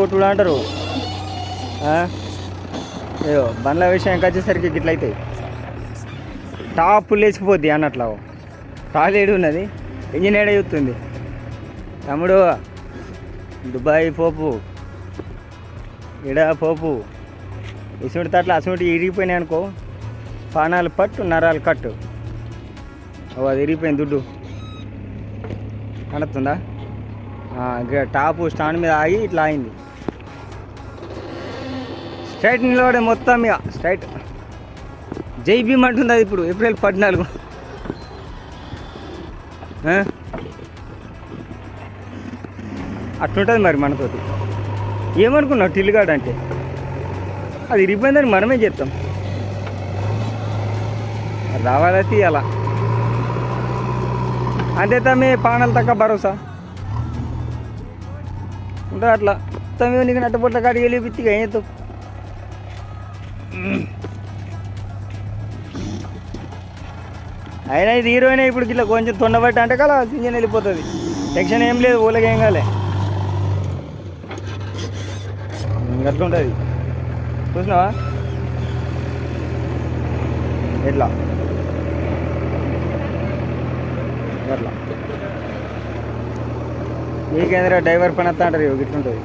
కొట్టుడు అంటారు. అయ్యో బండ్ల విషయానికి వచ్చేసరికి గిట్ల అవుతాయి. టాప్ లేచిపోద్ది అన్నట్లు. కాలేడు ఉన్నది, ఇంజిన్ ఏడ చూస్తుంది తమ్ముడు. దుబాయ్ పోపు, ఇడ పోపు, ఇసుంటి తట్ల అసుంటి ఇరిగిపోయినాయి అనుకో, పానాలు పట్టు నరాలు కట్టు. అది ఇరిగిపోయింది దుడ్డు కనొస్తుందా? టాపు స్టాండ్ మీద ఆగి ఇట్లా అయింది. స్ట్రైట్ నిలబడే మొత్తం ఇక స్ట్రైట్. జై భీమ్ అంటుంది అది ఇప్పుడు ఏప్రిల్ 14. అట్లుంటుంది మరి మనతోటి. ఏమనుకున్నావు టిల్లుగాడు అంటే? అది ఇరిగిపోయిందని మనమే చేస్తాం. రావాలైతే అలా అంతే తమ్మి. పానాలు తగ్గ భరోసా ఉంటుంది అట్లా. తమ్మి నీకు నట్టపొట్ల కాడికి వెళ్ళి పిచ్చిగా ఏం చేస్తావు? అయినా ఇది హీరోయిన్ ఇప్పుడు ఇట్లా కొంచెం తొండబట్టి అంటే కదా ఇంజన్ వెళ్ళిపోతుంది. టెన్షన్ ఏం లేదు, ఊళ్ళకి ఏం కాలే. అట్లా ఉంటుంది. చూసినావా ఎట్లా అట్లా? నీకేంద్రా డ్రైవర్ పని వస్తా అంటారు ఇట్లుంటుంది.